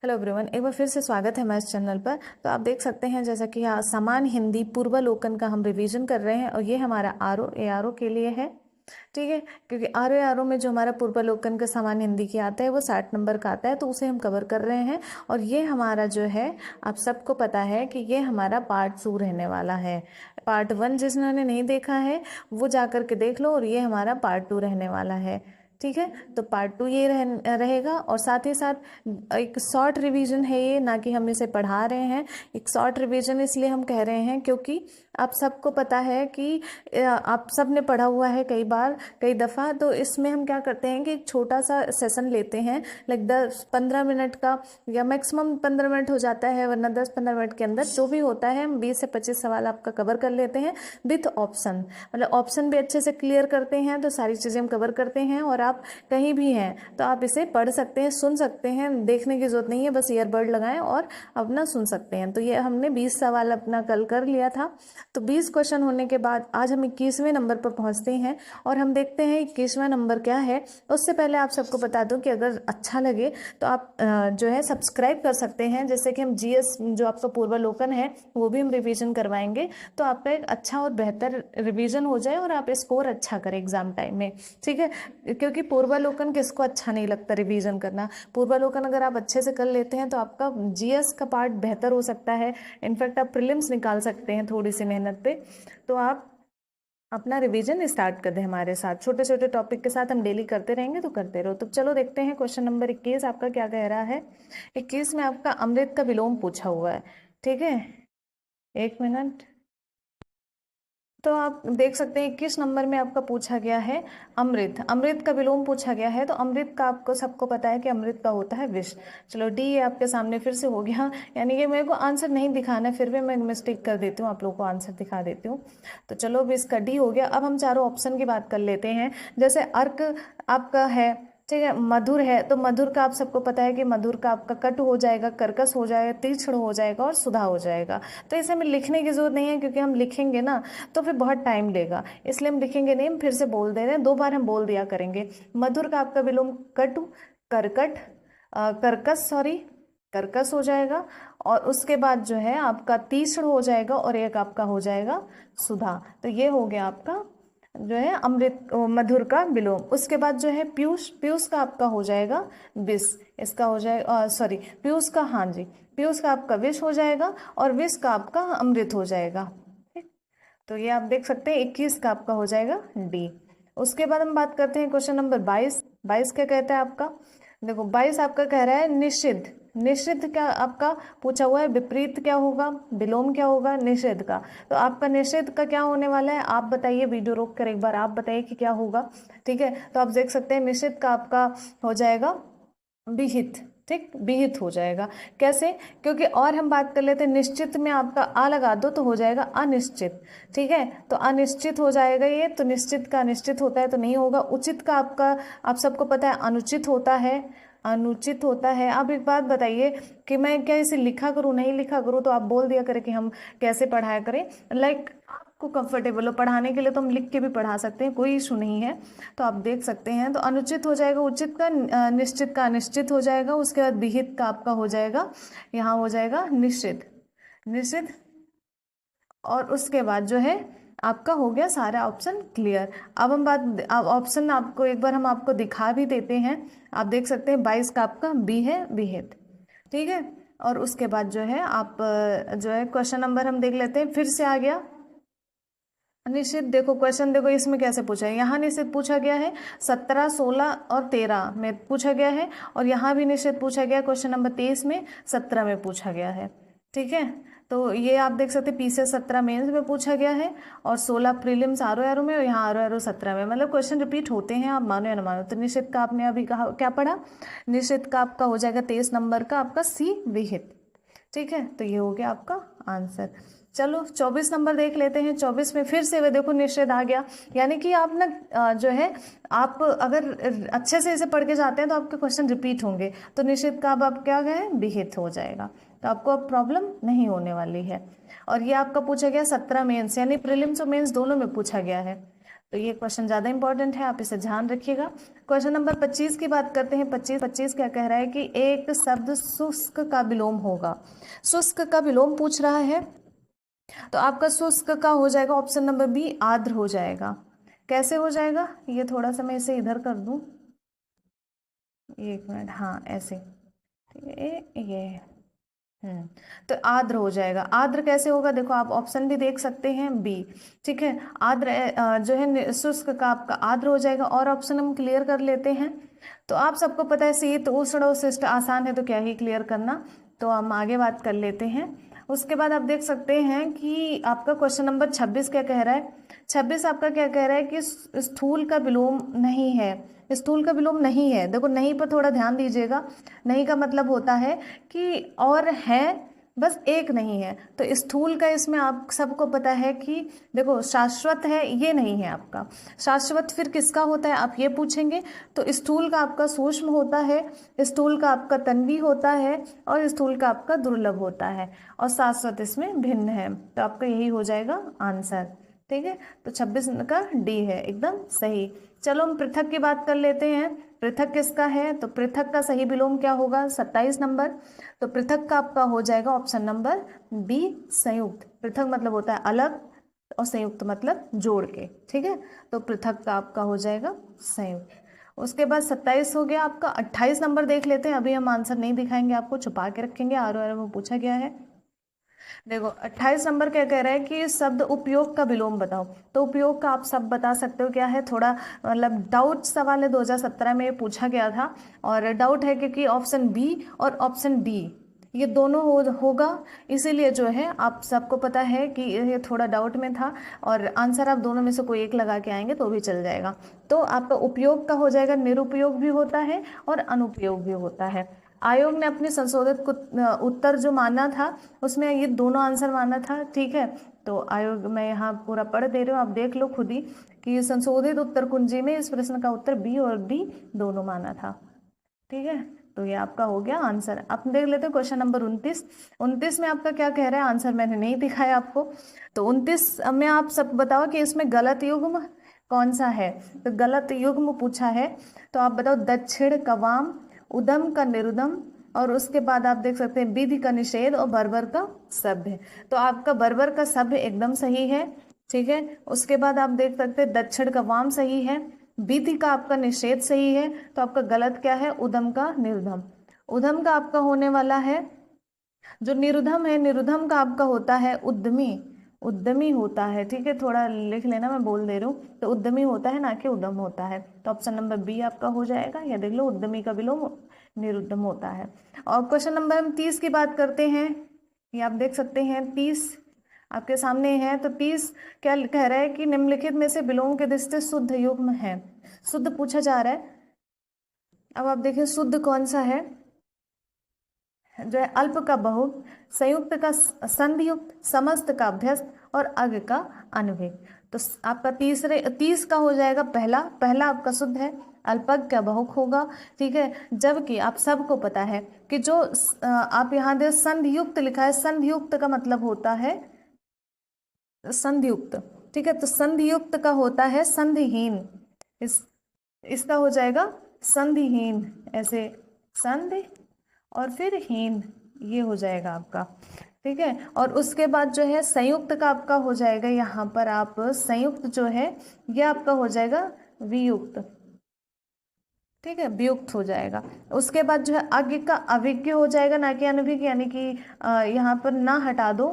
Hello everyone, एक बार फिर से स्वागत है हमारे चैनल पर। तो आप देख सकते हैं जैसा कि यहाँ समान हिंदी पूर्वालोकन का हम रिवीजन कर रहे हैं और ये हमारा आर ओ के लिए है। ठीक है, क्योंकि आर ओ में जो हमारा पूर्वालोकन का समान हिंदी की आता है वो 60 नंबर का आता है, तो उसे हम कवर कर रहे हैं। और ये हमारा जो है, आप सबको पता है कि ये हमारा पार्ट 2 रहने वाला है। पार्ट 1 जिन्होंने नहीं देखा है वो जा कर के देख लो, और ये हमारा पार्ट 2 रहने वाला है। ठीक है, तो पार्ट 2 ये रहेगा। और साथ ही साथ एक शॉर्ट रिवीजन है ये, ना कि हम इसे पढ़ा रहे हैं। एक शॉर्ट रिवीजन इसलिए हम कह रहे हैं क्योंकि आप सबको पता है कि आप सब ने पढ़ा हुआ है कई बार कई दफ़ा। तो इसमें हम क्या करते हैं कि एक छोटा सा सेशन लेते हैं, लाइक 10-15 मिनट का, या मैक्सिमम 15 मिनट हो जाता है, वरना 10-15 मिनट के अंदर जो भी होता है हम 20 से 25 सवाल आपका कवर कर लेते हैं विथ ऑप्शन। मतलब ऑप्शन भी अच्छे से क्लियर करते हैं, तो सारी चीज़ें हम कवर करते हैं। और आप कहीं भी हैं तो आप इसे पढ़ सकते हैं, सुन सकते हैं, देखने की जरूरत नहीं है, बस ईयरबड लगाएं और अपना सुन सकते हैं। तो ये हमने 20 सवाल अपना कल कर लिया था। तो 20 क्वेश्चन होने के बाद आज हम 21वें नंबर पर पहुंचते हैं और हम देखते हैं 21वां नंबर क्या है। उससे पहले आप सबको बता दूं कि अगर अच्छा लगे तो आप जो है सब्सक्राइब कर सकते हैं, जैसे कि हम जीएस जो आपका पूर्वालोकन है वो भी हम रिवीजन करवाएंगे, तो आपका एक अच्छा और बेहतर रिवीजन हो जाए और आप स्कोर अच्छा करें एग्जाम टाइम में। ठीक है, क्योंकि पूर्वालोकन किसको अच्छा नहीं लगता रिवीजन करना। पूर्वालोकन अगर आप अच्छे से कर लेते हैं तो आपका जीएस का पार्ट बेहतर हो सकता है। इनफैक्ट आप प्रीलिम्स निकाल सकते हैं थोड़ी सी मेहनत पे। तो आप अपना रिवीजन स्टार्ट कर दें हमारे साथ, छोटे छोटे टॉपिक के साथ हम डेली करते रहेंगे, तो करते रहो। तो चलो देखते हैं क्वेश्चन नंबर 21 आपका क्या कह रहा है। 21 में आपका अमृत का विलोम पूछा हुआ है। ठीक है, एक मिनट। तो आप देख सकते हैं 21 नंबर में आपका पूछा गया है अमृत, अमृत का विलोम पूछा गया है। तो अमृत का आपको सबको पता है कि अमृत का होता है विष। चलो डी ये आपके सामने फिर से हो गया, यानी कि मेरे को आंसर नहीं दिखाना है, फिर भी मैं मिस्टेक कर देती हूँ, आप लोगों को आंसर दिखा देती हूँ। तो चलो अब इसका डी हो गया। अब हम चारों ऑप्शन की बात कर लेते हैं। जैसे अर्क आपका है, ठीक है, मधुर है, तो मधुर का आप सबको पता है कि मधुर का आपका कटु हो जाएगा, कर्कश हो जाएगा, तीक्ष्ण हो जाएगा और सुधा हो जाएगा। तो इसे हमें लिखने की जरूरत नहीं है, क्योंकि हम लिखेंगे ना तो फिर बहुत टाइम लेगा, इसलिए हम लिखेंगे नहीं। हम फिर से बोल दे रहे हैं, 2 बार हम बोल दिया करेंगे। मधुर का आपका विलोम कटु, कर्कट, कर्कश, सॉरी, कर्कश हो जाएगा। और उसके बाद जो है आपका तीक्ष्ण हो जाएगा और एक आपका हो जाएगा सुधा। तो ये हो गया आपका जो है अमृत मधुर का विलोम। उसके बाद जो है पीयूष, पीयूष का आपका हो जाएगा विष, इसका हो जाएगा, सॉरी, पीयूष का, हाँ जी, पीयूष का आपका विष हो जाएगा और विष का आपका अमृत हो जाएगा। ठीक, तो ये आप देख सकते हैं 21 का आपका हो जाएगा डी। उसके बाद हम बात करते हैं क्वेश्चन नंबर 22। 22 क्या कहता है आपका, देखो 22 आपका कह रहा है निषिद्ध। निषिद्ध क्या आपका पूछा हुआ है, विपरीत क्या होगा, विलोम क्या होगा निषेध का। तो आपका निषेध का क्या होने वाला है, आप बताइए, वीडियो रोक कर एक बार आप बताइए कि क्या होगा। ठीक है, तो आप देख सकते हैं निषेध का आपका हो जाएगा विहित। ठीक, विहित हो जाएगा। कैसे, क्योंकि और हम बात कर लेते हैं, निश्चित में आपका आ लगा दो तो हो जाएगा अनिश्चित। ठीक है, तो अनिश्चित हो जाएगा ये, तो निश्चित का अनिश्चित होता है तो नहीं होगा। उचित का आपका आप सबको पता है अनुचित होता है, अनुचित होता है। आप एक बात बताइए कि मैं क्या इसे लिखा करूँ नहीं लिखा करूँ, तो आप बोल दिया करें कि हम कैसे पढ़ाया करें, लाइक आपको कंफर्टेबल हो पढ़ाने के लिए, तो हम लिख के भी पढ़ा सकते हैं, कोई इशू नहीं है। तो आप देख सकते हैं, तो अनुचित हो जाएगा उचित का, निश्चित का अनिश्चित हो जाएगा। उसके बाद विहित का आपका हो जाएगा, यहाँ हो जाएगा निश्चित, निश्चित। और उसके बाद जो है आपका हो गया सारा ऑप्शन क्लियर। अब हम बात, ऑप्शन आपको एक बार हम आपको दिखा भी देते हैं। आप देख सकते हैं 22 का आपका बी है, विहित। ठीक है, और उसके बाद जो है आप जो है क्वेश्चन नंबर हम देख लेते हैं, फिर से आ गया निश्चित। देखो क्वेश्चन, देखो इसमें कैसे पूछा है, यहाँ निश्चित पूछा गया है 17, 16 और 13 में पूछा गया है, और यहाँ भी निश्चित पूछा गया क्वेश्चन नंबर 23 में, 17 में पूछा गया है। ठीक है, तो ये आप देख सकते हैं पी से 17 मेंस में पूछा गया है और 16 प्रीलिम्स आर ओ में, और यहाँ आर ओ 17 में। मतलब क्वेश्चन रिपीट होते हैं, आप मानो या ना मानो। तो निश्चित का आपने अभी कहा क्या पढ़ा, निश्चित का आपका हो जाएगा 23 नंबर का आपका सी विहित। ठीक है, तो ये हो गया आपका आंसर। चलो 24 नंबर देख लेते हैं। 24 में फिर से देखो निषेध आ गया, यानी कि आप ना जो है आप अगर अच्छे से इसे पढ़ के जाते हैं तो आपके क्वेश्चन रिपीट होंगे। तो निषेध का अब आप क्या गए, विहित हो जाएगा, तो आपको अब प्रॉब्लम नहीं होने वाली है। और ये आपका पूछा गया 17 मेंस, यानी प्रीलिम्स और मेंस दोनों में पूछा गया है। तो ये क्वेश्चन ज़्यादा इंपॉर्टेंट है, आप इसे ध्यान रखिएगा। क्वेश्चन नंबर 25 की बात करते हैं। 25 क्या कह रहा है कि एक शब्द शुष्क का विलोम होगा। शुष्क का विलोम पूछ रहा है, तो आपका शुष्क का हो जाएगा ऑप्शन नंबर बी, आर्द्र हो जाएगा। कैसे हो जाएगा, ये थोड़ा सा मैं इसे इधर कर दूं, एक मिनट, हाँ ऐसे, ये तो आर्द्र हो जाएगा। आर्द्र कैसे होगा, देखो आप ऑप्शन भी देख सकते हैं बी, ठीक है। आर्द्र जो है शुष्क का आपका आर्द्र हो जाएगा। और ऑप्शन हम क्लियर कर लेते हैं। तो आप सबको पता है शीत उष्ण और शिष्ट आसान है, तो क्या ही क्लियर करना, तो हम आगे बात कर लेते हैं। उसके बाद आप देख सकते हैं कि आपका क्वेश्चन नंबर 26 क्या कह रहा है। 26 आपका क्या कह रहा है कि स्थूल का विलोम नहीं है। स्थूल का विलोम नहीं है, देखो नहीं पर थोड़ा ध्यान दीजिएगा। नहीं का मतलब होता है कि और है, बस एक नहीं है। तो स्थूल का इसमें आप सबको पता है कि देखो शाश्वत है, ये नहीं है आपका। शाश्वत फिर किसका होता है आप ये पूछेंगे, तो स्थूल का आपका सूक्ष्म होता है, स्थूल का आपका तन्वी होता है, और स्थूल का आपका दुर्लभ होता है, और शाश्वत इसमें भिन्न है। तो आपका यही हो जाएगा आंसर, ठीक है। तो 26 का डी है एकदम सही। चलो हम पृथक की बात कर लेते हैं। पृथक किसका है, तो पृथक का सही विलोम क्या होगा, 27 नंबर। तो पृथक का आपका हो जाएगा ऑप्शन नंबर बी, संयुक्त। पृथक मतलब होता है अलग, और संयुक्त मतलब जोड़ के, ठीक है। तो पृथक का आपका हो जाएगा संयुक्त। उसके बाद 27 हो गया आपका। 28 नंबर देख लेते हैं। अभी हम आंसर नहीं दिखाएंगे आपको, छुपा के रखेंगे, आर में पूछा गया है। देखो 28 नंबर क्या कह रहा है कि शब्द उपयोग का विलोम बताओ। तो उपयोग का आप सब बता सकते हो क्या है, थोड़ा मतलब डाउट सवाल है, 2017 में ये पूछा गया था, और डाउट है क्योंकि ऑप्शन बी और ऑप्शन डी ये दोनों होगा, इसीलिए जो है आप सबको पता है कि ये थोड़ा डाउट में था, और आंसर आप दोनों में से कोई एक लगा के आएंगे तो भी चल जाएगा। तो आपका उपयोग का हो जाएगा, निरुपयोग भी होता है और अनुपयोग भी होता है। आयोग ने अपने संशोधित उत्तर जो माना था उसमें ये दोनों आंसर माना था, ठीक है। तो आयोग मैं यहाँ पूरा पढ़ दे रही हूँ, आप देख लो खुद ही कि संशोधित उत्तर कुंजी में इस प्रश्न का उत्तर बी और डी दोनों माना था, ठीक है। तो ये आपका हो गया आंसर। अब देख लेते हैं क्वेश्चन नंबर 29। 29 में आपका क्या कह रहा है, आंसर मैंने नहीं दिखाया आपको। तो 29 में आप सब बताओ कि इसमें गलत युग्म कौन सा है। तो गलत युग्म पूछा है, तो आप बताओ दक्षिण का वाम, उदम का निरुदम, और उसके बाद आप देख सकते हैं विधि का निषेध और बर्बर का सभ्य। तो आपका बर्बर का सभ्य एकदम सही है, ठीक है। उसके बाद आप देख सकते हैं दक्षिण का वाम सही है, विधि का आपका निषेध सही है। तो आपका गलत क्या है, उदम का निरुधम। उदम का आपका होने वाला है, जो निरुधम है, निरुधम का आपका होता है उद्यमी। उद्यमी होता है, ठीक है, थोड़ा लिख लेना, मैं बोल दे रही हूँ। तो उद्यमी होता है, ना कि उद्यम होता है। तो ऑप्शन नंबर बी आपका हो जाएगा, या देख लो उद्यमी का विलोम निरुद्धम होता है। और क्वेश्चन नंबर हम 30 की बात करते हैं। ये आप देख सकते हैं 30 आपके सामने है। तो 30 क्या कह रहा है कि निम्नलिखित में से विलोम के दृष्टि शुद्ध युग्म है। शुद्ध पूछा जा रहा है। अब आप देखें शुद्ध कौन सा है, जो है अल्प का बहु, संयुक्त का संधियुक्त, समस्त का अभ्यस्त, और अग का अनभिक। तो आपका 30 का हो जाएगा पहला आपका शुद्ध है, अल्पज्ञ का बहुक होगा, ठीक है। जबकि आप सबको पता है कि जो आप यहाँ दे संधियुक्त लिखा है, संधियुक्त का मतलब होता है संधियुक्त, ठीक है। तो संधियुक्त का होता है संधिहीन, इसका हो जाएगा संधिहीन, ऐसे संधि और फिर हीन, ये हो जाएगा आपका, ठीक है। और उसके बाद जो है संयुक्त का आपका हो जाएगा, यहाँ पर आप संयुक्त जो है ये आपका हो जाएगा वियुक्त, ठीक है, वियुक्त हो जाएगा। उसके बाद जो है अज्ञ का अभिज्ञ हो जाएगा, ना कि अनभिज्ञ, यानी कि यहाँ पर ना हटा दो,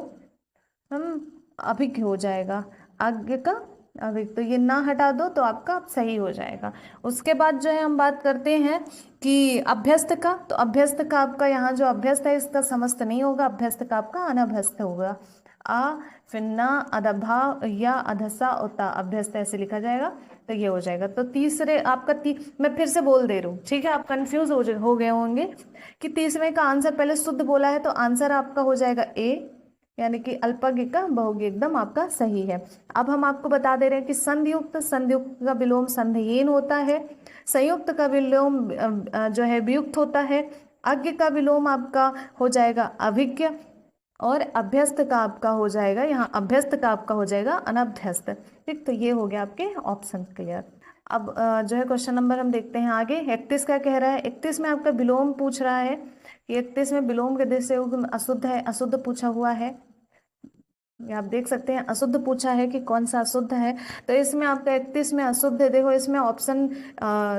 हम अभिज्ञ हो जाएगा, अज्ञ का अभिज्ञ, तो ये ना हटा दो तो आपका सही हो जाएगा। उसके बाद जो है हम बात करते हैं कि अभ्यस्त का। तो अभ्यस्त का आपका यहाँ जो अभ्यस्त है इसका समस्त नहीं होगा, अभ्यस्त का आपका अनभ्यस्त होगा। आ फिर ना अदभा या अधसा उता अभ्यस्त ऐसे लिखा जाएगा, तो ये हो जाएगा। तो तीसरे आपका मैं फिर से बोल दे रही हूँ, ठीक है, आप कंफ्यूज हो गए होंगे कि तीसरे का आंसर पहले शुद्ध बोला है, तो आंसर आपका हो जाएगा ए, यानी कि अल्पज्ञ का बहुज्ञ एकदम आपका सही है। अब हम आपको बता दे रहे हैं कि संयुक्त का विलोम संधिहीन होता है, संयुक्त का विलोम जो है वियुक्त होता है, अज्ञ का विलोम आपका हो जाएगा अभिज्ञ, और अभ्यस्त का आपका हो जाएगा, यहाँ अभ्यस्त का आपका हो जाएगा अनभ्यस्त। ठीक, तो ये हो गया आपके ऑप्शन क्लियर। अब जो है क्वेश्चन नंबर हम देखते हैं आगे। 31 क्या कह रहा है? 31 में आपका विलोम पूछ रहा है कि 31 में विलोम के दृष्टि से अशुद्ध है, अशुद्ध पूछा हुआ है। ये आप देख सकते हैं अशुद्ध पूछा है कि कौन सा अशुद्ध है। तो इसमें आपका 31 में अशुद्ध है। देखो इसमें ऑप्शन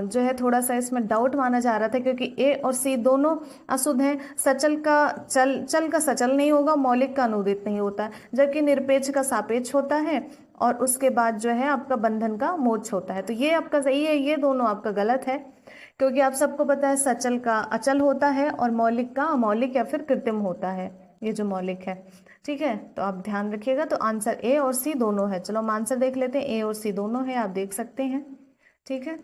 जो है थोड़ा सा इसमें डाउट माना जा रहा था, क्योंकि ए और सी दोनों अशुद्ध हैं। सचल का चल का सचल नहीं होगा, मौलिक का अनुदित नहीं होता, जबकि निरपेक्ष का सापेक्ष होता है, और उसके बाद जो है आपका बंधन का मोक्ष होता है। तो ये आपका सही है, ये दोनों आपका गलत है, क्योंकि आप सबको पता है सचल का अचल होता है और मौलिक का अमौलिक या फिर कृत्रिम होता है, ये जो मौलिक है। ठीक है, तो आप ध्यान रखिएगा। तो आंसर ए और सी दोनों है। चलो हम आंसर देख लेते हैं। ए और सी दोनों है, आप देख सकते हैं। ठीक है,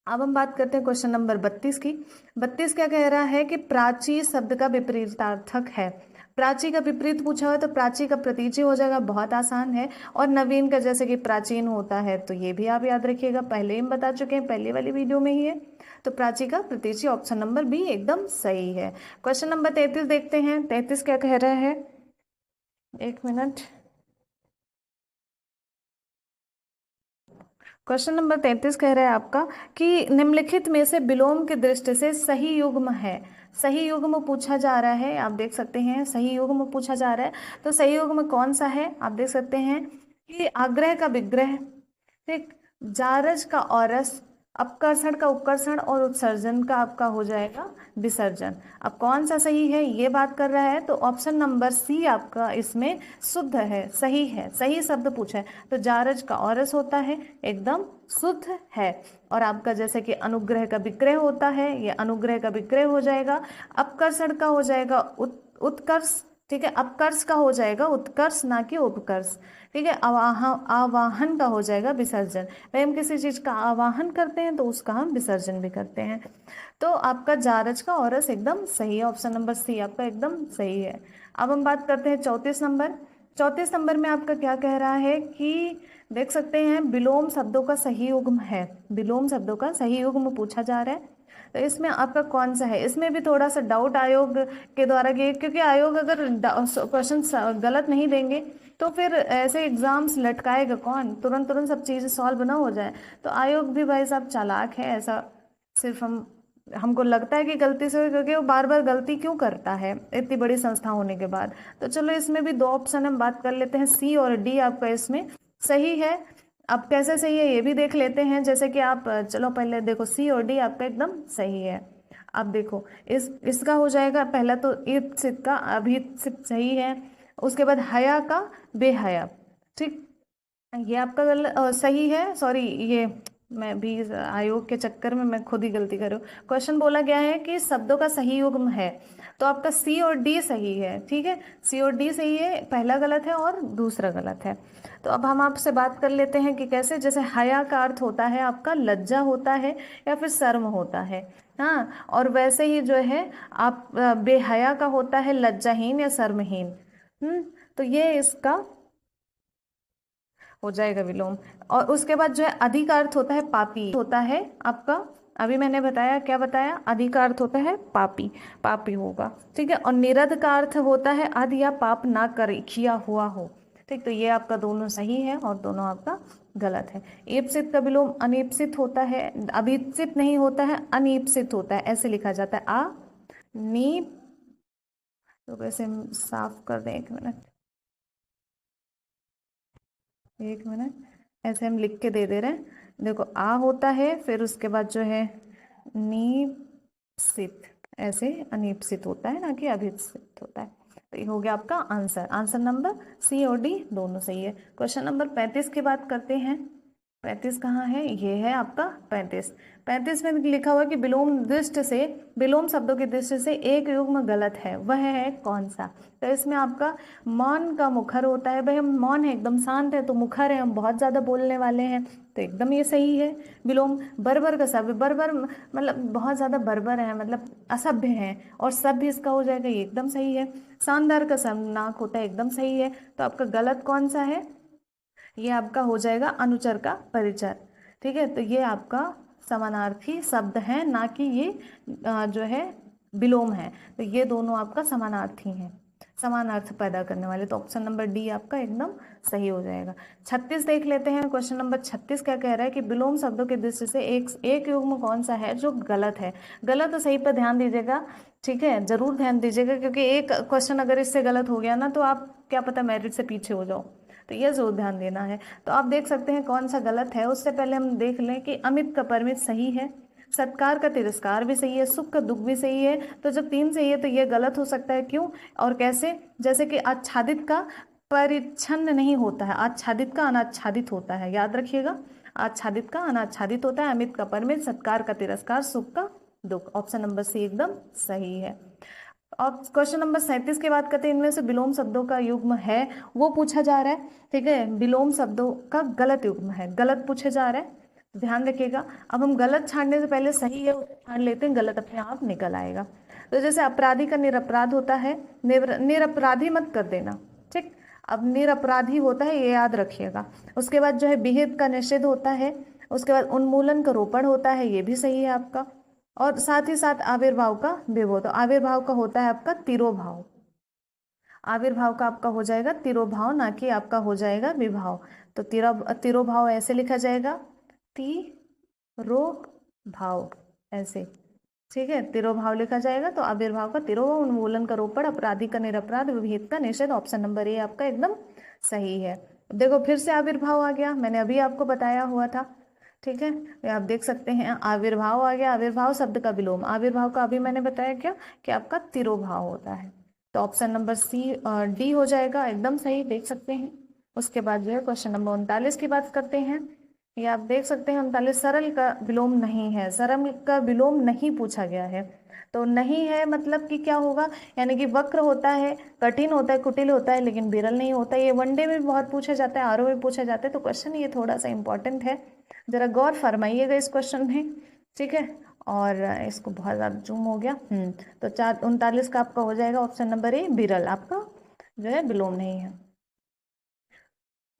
अब हम बात करते हैं क्वेश्चन नंबर 32 की। 32 क्या कह रहा है कि प्राची शब्द का विपरीतार्थक है। प्राची का विपरीत पूछा हुआ है, तो प्राची का प्रतीची हो जाएगा, बहुत आसान है। और नवीन का जैसे कि प्राचीन होता है, तो ये भी आप याद रखिएगा, पहले ही हम बता चुके हैं, पहले वाली वीडियो में ही है। तो प्राची का प्रतीची ऑप्शन नंबर बी एकदम सही है। क्वेश्चन नंबर 33 देखते हैं। 33 क्या कह रहा है? एक मिनट। क्वेश्चन नंबर 33 कह रहा है आपका कि निम्नलिखित में से विलोम की दृष्टि से सही युग्म है। सही युग्म पूछा जा रहा है, आप देख सकते हैं सही युग्म पूछा जा रहा है। तो सही युग्म कौन सा है? आप देख सकते हैं कि आग्रह का विग्रह, ठीक, जारज का औरस, अपकर्षण का उपकर्षण, और उत्सर्जन का आपका हो जाएगा विसर्जन। अब कौन सा सही है ये बात कर रहा है, तो ऑप्शन नंबर सी आपका इसमें शुद्ध है, सही है, सही शब्द पूछा है। तो जारज का औरस होता है, एकदम शुद्ध है। और आपका जैसे कि अनुग्रह का विग्रह होता है, ये अनुग्रह का विग्रह हो जाएगा। अपकर्षण का हो जाएगा उत्कर्ष, ठीक है, अपकर्ष का हो जाएगा उत्कर्ष, ना कि उपकर्ष। ठीक है, आवाहन का हो जाएगा विसर्जन। भाई हम किसी चीज का आवाहन करते हैं तो उसका हम विसर्जन भी करते हैं। तो आपका जारज का औरस एकदम सही है, ऑप्शन नंबर सी आपका एकदम सही है। अब हम बात करते हैं 34 नंबर। 34 नंबर में आपका क्या कह रहा है कि देख सकते हैं विलोम शब्दों का सही युग्म है। विलोम शब्दों का सही युग्म पूछा जा रहा है, तो इसमें आपका कौन सा है? इसमें भी थोड़ा सा डाउट आयोग के द्वारा किए, क्योंकि आयोग अगर क्वेश्चन गलत नहीं देंगे तो फिर ऐसे एग्जाम्स लटकाएगा कौन? तुरंत तुरंत सब चीज़ें सॉल्व ना हो जाए। तो आयोग भी भाई साहब चालाक है, ऐसा सिर्फ हमको लगता है कि गलती से, क्योंकि वो बार बार गलती क्यों करता है इतनी बड़ी संस्था होने के बाद। तो चलो इसमें भी दो ऑप्शन हम बात कर लेते हैं, सी और डी आपका इसमें सही है। अब कैसे सही है ये भी देख लेते हैं। जैसे कि आप चलो पहले देखो, सी और डी आपका एकदम सही है। अब देखो इसका हो जाएगा पहला तो ईप्सित का अभिप्सित सही है, उसके बाद हया का बेहया, ठीक, ये आपका सही है। सॉरी, ये मैं भी आयोग के चक्कर में मैं खुद ही गलती कर रही हूँ। क्वेश्चन बोला गया है कि शब्दों का सही युग्म है, तो आपका सी और डी सही है। ठीक है, सी और डी सही है, पहला गलत है और दूसरा गलत है। तो अब हम आपसे बात कर लेते हैं कि कैसे। जैसे हया का अर्थ होता है आपका लज्जा होता है या फिर शर्म होता है, हाँ, और वैसे ही जो है आप बेहया का होता है लज्जाहीन या शर्महीन। तो ये इसका हो जाएगा विलोम। और उसके बाद जो है अधिक अर्थ होता है पापी, होता है आपका, अभी मैंने बताया, क्या बताया, अधिक अर्थ होता है पापी, पापी होगा। ठीक है, और निरध का अर्थ होता है अध या पाप ना करे, किया हुआ हो। ठीक, तो ये आपका दोनों सही है और दोनों आपका गलत है। ईप्सित का विलोम अनीप्सित होता है, अभीप्सित नहीं होता है, अनीप्सित होता है, ऐसे लिखा जाता है आ नीप। तो कैसे साफ कर दें, एक मिनट, एक मिनट, ऐसे हम लिख के दे दे रहे हैं। देखो आ होता है, फिर उसके बाद जो है नीपसित, ऐसे अनीपसित होता है, ना कि अभिप्सित होता है। तो ये हो गया आपका आंसर। आंसर नंबर सी और डी दोनों सही है। क्वेश्चन नंबर 35 की बात करते हैं। 35 कहाँ है? ये है आपका 35। 35 में लिखा हुआ कि विलोम दृष्टि से, विलोम शब्दों की दृष्टि से एक युग्म गलत है, वह है कौन सा? तो इसमें आपका मौन का मुखर होता है। भाई हम मौन है, एकदम शांत है, तो मुखर है, हम बहुत ज़्यादा बोलने वाले हैं, तो एकदम ये सही है। विलोम बर्बर का सभ्य, बर्बर मतलब बहुत ज़्यादा बर्बर है, मतलब असभ्य है, और सभ्य इसका हो जाएगा, ये एकदम सही है। शानदार का शर्मनाक होता है, एकदम सही है। तो आपका गलत कौन सा है? ये आपका हो जाएगा अनुचर का परिचर। ठीक है, तो ये आपका समानार्थी शब्द है, ना कि ये जो है विलोम है। तो ये दोनों आपका समानार्थी हैं। समान अर्थ पैदा करने वाले। तो ऑप्शन नंबर डी आपका एकदम सही हो जाएगा। 36 देख लेते हैं। क्वेश्चन नंबर 36 क्या कह रहा है कि विलोम शब्दों की दृष्टि से एक युग्म कौन सा है जो गलत है। गलत और सही पर ध्यान दीजिएगा, ठीक है, जरूर ध्यान दीजिएगा, क्योंकि एक क्वेश्चन अगर इससे गलत हो गया ना तो आप क्या पता मेरिट से पीछे हो जाओ, तो ये जरूर ध्यान देना है। तो आप देख सकते हैं कौन सा गलत है। उससे पहले हम देख लें कि अमित का परमित सही है, सत्कार का तिरस्कार भी सही है, सुख का दुख भी सही है। तो जब 3 सही है तो ये गलत हो सकता है। क्यों और कैसे? जैसे कि आच्छादित का परिच्छन्न नहीं होता है, आच्छादित का अनाच्छादित होता है, याद रखिएगा, आच्छादित का अनाच्छादित होता है। अमित का परमित, सत्कार का तिरस्कार, सुख का दुख। ऑप्शन नंबर सी एकदम सही है। अब क्वेश्चन नंबर 37 की बात करते हैं। इनमें से विलोम शब्दों का युग्म है वो पूछा जा रहा है, ठीक है। विलोम शब्दों का गलत युग्म है, गलत पूछे जा रहा है, ध्यान रखिएगा। अब हम गलत छांटने से पहले सही है उसे छांट लेते हैं, गलत अपने आप निकल आएगा। तो जैसे अपराधी का निरपराध होता है, निरपराधी मत कर देना, ठीक। अब निरपराधी होता है, ये याद रखिएगा। उसके बाद जो है विहित का निषेध होता है, उसके बाद उन्मूलन का रोपण होता है, ये भी सही है आपका। और साथ ही साथ आविर्भाव का विभव, तो आविर्भाव का होता है आपका तिरोभाव, आविर्भाव का आपका हो जाएगा तिरोभाव, ना कि आपका हो जाएगा विभाव। तो तिरोभाव ऐसे लिखा जाएगा, तिरोभाव ऐसे, ठीक है, तिरोभाव लिखा जाएगा। तो आविर्भाव का तिरोभाव, उन्मूलन का रोपण, अपराधी का निरपराध, विहित का निषेध। ऑप्शन नंबर ए आपका एकदम सही है। देखो फिर से आविर्भाव आ गया, मैंने अभी आपको बताया हुआ था, ठीक है। आप देख सकते हैं आविर्भाव आ गया, आविर्भाव शब्द का विलोम, आविर्भाव का अभी मैंने बताया क्या कि आपका तिरोभाव होता है। तो ऑप्शन नंबर सी डी हो जाएगा एकदम सही, देख सकते हैं। उसके बाद जो है क्वेश्चन नंबर 39 की बात करते हैं। ये आप देख सकते हैं 39, सरल का विलोम नहीं है, सरल का विलोम नहीं पूछा गया है। तो नहीं है मतलब कि क्या होगा, यानी कि वक्र होता है, कठिन होता है, कुटिल होता है, लेकिन विरल नहीं होता। ये वनडे में भी बहुत पूछा जाता है, आरओ में पूछा जाता है। तो क्वेश्चन ये थोड़ा सा इंपॉर्टेंट है, जरा गौर फरमाइएगा इस क्वेश्चन में, ठीक है। और इसको बहुत ज़्यादा जूम हो गया। तो 39 का आपका हो जाएगा ऑप्शन नंबर ए विरल, आपका जो है विलोम नहीं है।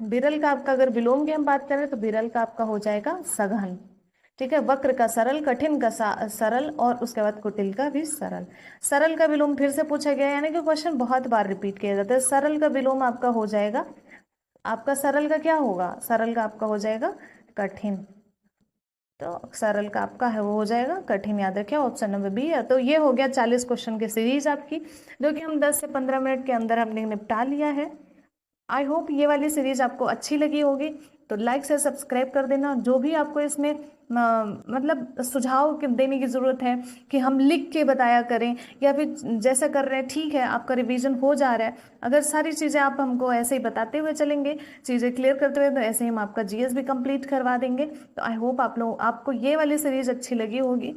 विरल का आपका अगर विलोम की हम बात करें तो विरल का आपका हो जाएगा सघन, ठीक है। वक्र का सरल, कठिन का सरल, और उसके बाद कुटिल का भी सरल। सरल का विलोम फिर से पूछा गया, यानी कि क्वेश्चन बहुत बार रिपीट किया जाता है। सरल का विलोम आपका हो जाएगा, आपका सरल का क्या होगा, सरल का आपका हो जाएगा कठिन। तो सरल का आपका है वो हो जाएगा कठिन, याद रखिए ऑप्शन नंबर बी है। तो ये हो गया 40 क्वेश्चन की सीरीज आपकी, जो कि हम 10 से 15 मिनट के अंदर हमने निपटा लिया है। आई होप ये वाली सीरीज आपको अच्छी लगी होगी। तो लाइक से सब्सक्राइब कर देना। जो भी आपको इसमें मतलब सुझाव देने की ज़रूरत है कि हम लिख के बताया करें या फिर जैसा कर रहे हैं, ठीक है, आपका रिवीजन हो जा रहा है। अगर सारी चीज़ें आप हमको ऐसे ही बताते हुए चलेंगे, चीज़ें क्लियर करते हुए, तो ऐसे ही हम आपका जीएस भी कंप्लीट करवा देंगे। तो आई होप आपको ये वाली सीरीज अच्छी लगी होगी।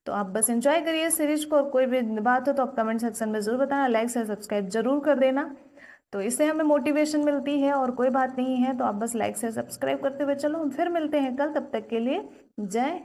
तो आप बस एंजॉय करिए सीरीज को, और कोई भी बात हो तो आप कमेंट सेक्शन में ज़रूर बताना, लाइक से सब्सक्राइब जरूर कर देना। तो इससे हमें मोटिवेशन मिलती है, और कोई बात नहीं है। तो आप बस लाइक से सब्सक्राइब करते हुए चलो, हम फिर मिलते हैं कल, तब तक के लिए जय